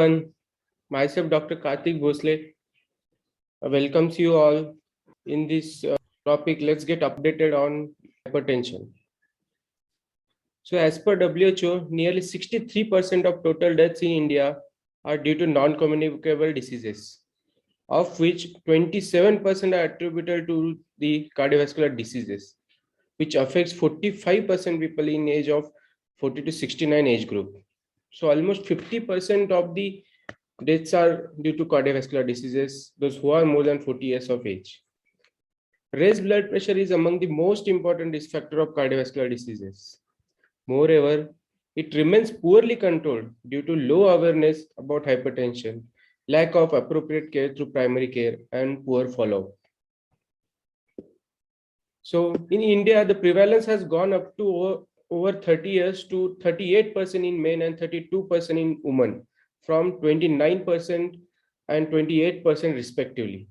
everyone, myself Dr. Kartik Bhosale welcomes you all in this topic. Let's get updated on hypertension. So as per WHO, nearly 63% of total deaths in India are due to non-communicable diseases, of which 27% are attributable to the cardiovascular diseases, which affects 45% people in age of 40 to 69 age group. So almost 50% of the deaths are due to cardiovascular diseases, those who are more than 40 years of age. Raised blood pressure is among the most important risk factor of cardiovascular diseases. Moreover, it remains poorly controlled due to low awareness about hypertension, lack of appropriate care through primary care, and poor follow-up. So in India, the prevalence has gone up to over 30 years to 38% in men and 32% in women, from 29% and 28% respectively.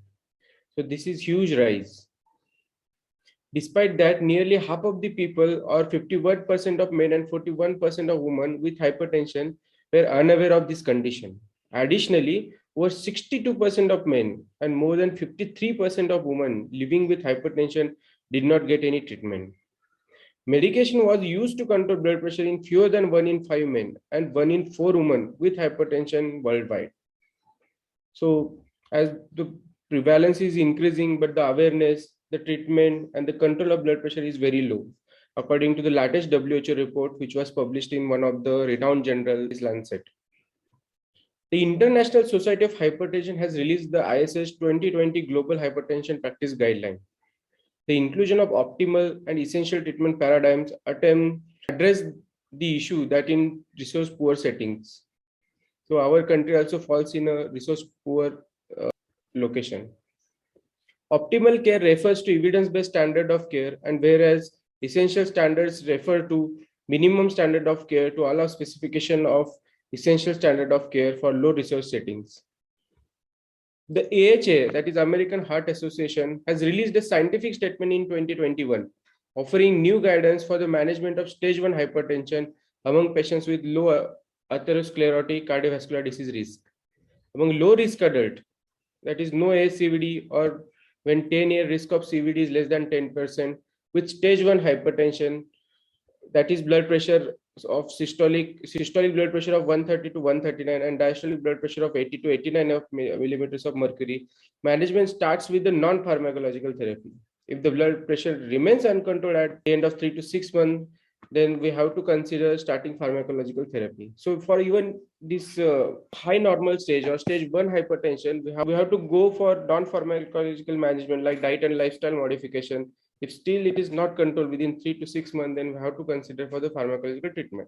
So this is huge rise. Despite that, nearly half of the people, or 51% of men and 41% of women with hypertension, were unaware of this condition. Additionally, over 62% of men and more than 53% of women living with hypertension did not get any treatment. Medication was used to control blood pressure in fewer than 1 in 5 men and 1 in 4 women with hypertension worldwide. So as the prevalence is increasing, but the awareness, the treatment, and the control of blood pressure is very low, according to the latest WHO report, which was published in one of the renowned journals, Lancet. The International Society of Hypertension has released the ISS 2020 Global Hypertension Practice Guideline. The inclusion of optimal and essential treatment paradigms attempt to address the issue that in resource poor settings. So our country also falls in a resource poor location. Optimal care refers to evidence-based standard of care, and whereas essential standards refer to minimum standard of care to allow specification of essential standard of care for low resource settings. The AHA, that is American Heart Association, has released a scientific statement in 2021, offering new guidance for the management of stage 1 hypertension among patients with low atherosclerotic cardiovascular disease risk. Among low risk adult, that is no CVD, or when 10-year risk of CVD is less than 10%, with stage 1 hypertension, that is blood pressure of systolic blood pressure of 130 to 139 and diastolic blood pressure of 80 to 89 millimeters of mercury, management starts with the non-pharmacological therapy. If the blood pressure remains uncontrolled at the end of 3 to 6 months, then we have to consider starting pharmacological therapy. So for even this high normal stage or stage 1 hypertension, we have to go for non-pharmacological management like diet and lifestyle modification. If still it is not controlled within 3 to 6 months, then we have to consider for the pharmacological treatment.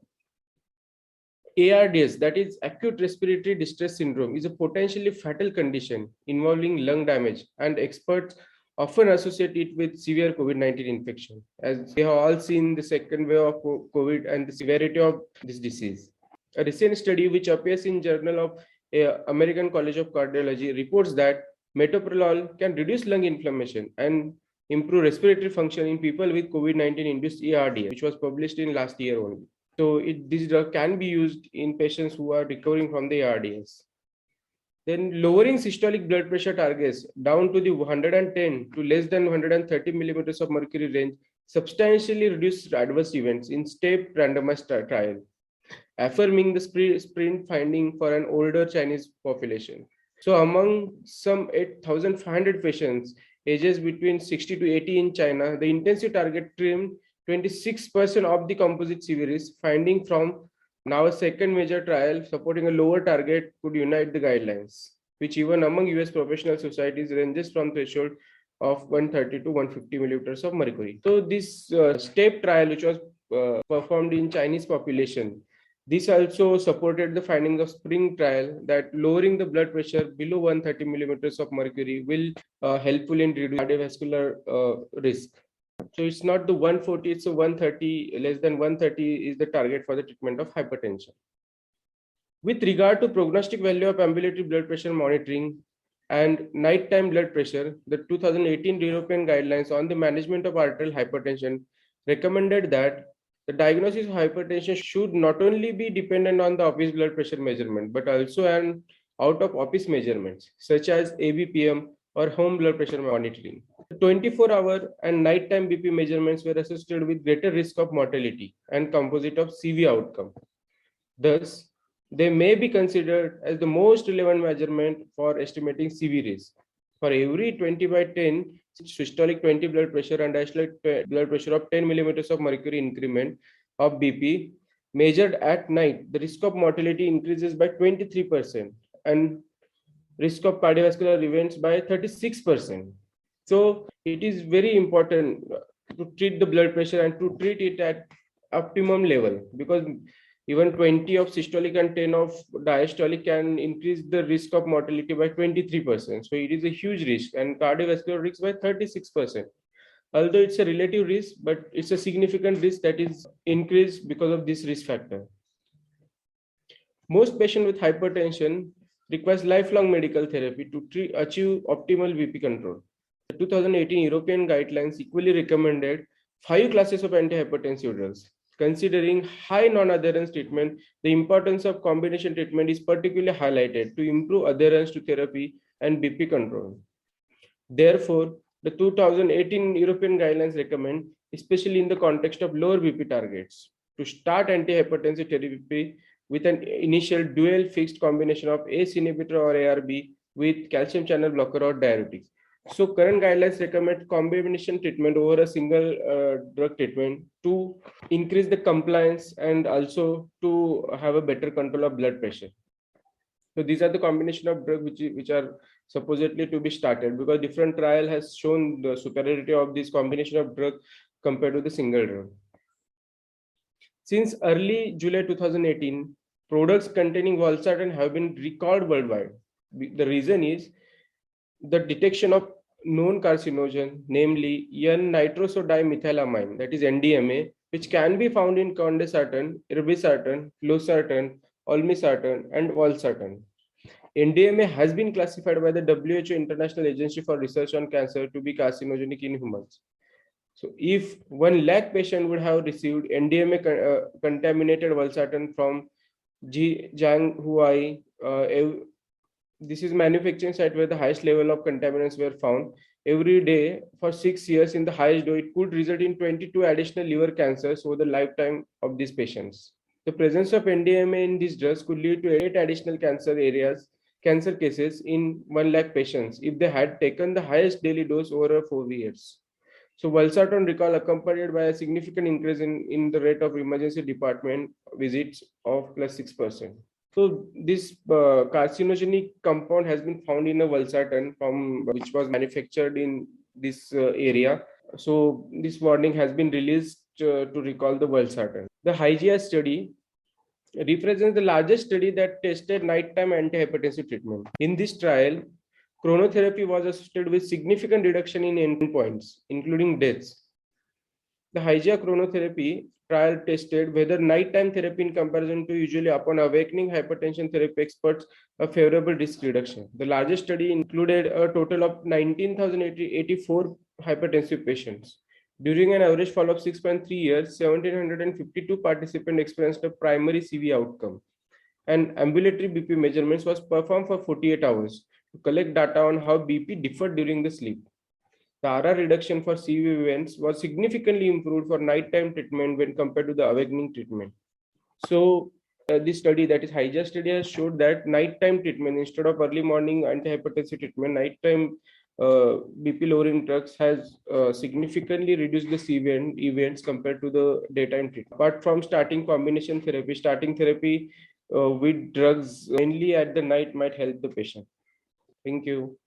ARDS, that is acute respiratory distress syndrome, is a potentially fatal condition involving lung damage, and experts often associate it with severe COVID-19 infection, as we have all seen the second wave of COVID and the severity of this disease. A recent study which appears in Journal of American College of Cardiology reports that metoprolol can reduce lung inflammation and improve respiratory function in people with COVID-19 induced ARDS, which was published in last year only. So this drug can be used in patients who are recovering from the ARDS. Then lowering systolic blood pressure targets down to the 110 to less than 130 millimeters of mercury range substantially reduced adverse events in step randomized trial, affirming the sprint finding for an older Chinese population. So among some 8,500 patients ages between 60 to 80 in China, the intensive target trimmed 26% of the composite CVDs, finding from now a second major trial supporting a lower target could unite the guidelines, which even among US professional societies ranges from threshold of 130 to 150 millimeters of mercury. So this STEP trial, which was performed in Chinese population, this also supported the findings of SPRING trial that lowering the blood pressure below 130 millimeters of mercury will helpful in reducing cardiovascular risk. So it's not the 140, it's a 130, less than 130 is the target for the treatment of hypertension. With regard to prognostic value of ambulatory blood pressure monitoring and nighttime blood pressure, the 2018 European guidelines on the management of arterial hypertension recommended that The diagnosis of hypertension should not only be dependent on the office blood pressure measurement, but also an out of office measurements such as ABPM or home blood pressure monitoring. 24-hour and nighttime BP measurements were associated with greater risk of mortality and composite of CV outcome. Thus, they may be considered as the most relevant measurement for estimating CV risk. For every 20/10 systolic 20 blood pressure and diastolic blood pressure of 10 millimeters of mercury increment of BP measured at night, the risk of mortality increases by 23% and risk of cardiovascular events by 36%. So it is very important to treat the blood pressure and to treat it at optimum level, because even 20 of systolic and 10 of diastolic can increase the risk of mortality by 23%. So it is a huge risk, and cardiovascular risk by 36%. Although it's a relative risk, but it's a significant risk that is increased because of this risk factor. Most patients with hypertension requires lifelong medical therapy to achieve optimal BP control. The 2018 European guidelines equally recommended 5 classes of antihypertensive drugs. Considering high non-adherence treatment, the importance of combination treatment is particularly highlighted to improve adherence to therapy and BP control. Therefore, the 2018 European guidelines recommend, especially in the context of lower BP targets, to start antihypertensive therapy with an initial dual fixed combination of ACE inhibitor or ARB with calcium channel blocker or diuretics. So current guidelines recommend combination treatment over a single drug treatment to increase the compliance and also to have a better control of blood pressure. So these are the combination of drugs which are supposedly to be started, because different trial has shown the superiority of this combination of drug compared to the single drug. Since early July 2018, products containing valsartan have been recalled worldwide. The reason is the detection of known carcinogen, namely N-nitrosodimethylamine, that is NDMA, which can be found in condesartan, irbesartan, losartan, olmesartan, and valsartan. NDMA has been classified by the WHO International Agency for Research on Cancer to be carcinogenic in humans. So if 1 lakh patient would have received NDMA contaminated valsartan from Jianghuai, this is manufacturing site where the highest level of contaminants were found, every day for 6 years in the highest dose, it could result in 22 additional liver cancers over the lifetime of these patients. The presence of NDMA in these drugs could lead to 8 additional cancer cases in 1 lakh patients if they had taken the highest daily dose over 4 years. So valsartan recall accompanied by a significant increase in the rate of emergency department visits of +6%. So this carcinogenic compound has been found in a valsartan from which was manufactured in this area. So this warning has been released to recall the valsartan. The HYGEA study represents the largest study that tested nighttime antihypertensive treatment. In this trial, chronotherapy was associated with significant reduction in endpoints, including deaths. The HYGEA chronotherapy trial tested whether nighttime therapy in comparison to usually upon awakening hypertension therapy experts a favorable risk reduction. The largest study included a total of 19,084 hypertensive patients. During an average follow-up 6.3 years, 1,752 participants experienced a primary CV outcome, and ambulatory BP measurements was performed for 48 hours to collect data on how BP differed during the sleep. The RR reduction for CV events was significantly improved for nighttime treatment when compared to the awakening treatment. So this study, that is HYGEA study, has showed that nighttime treatment instead of early morning antihypertensive treatment, nighttime BP lowering drugs has significantly reduced the CV events compared to the daytime treatment. Apart from starting combination therapy, starting therapy with drugs mainly at the night might help the patient. Thank you.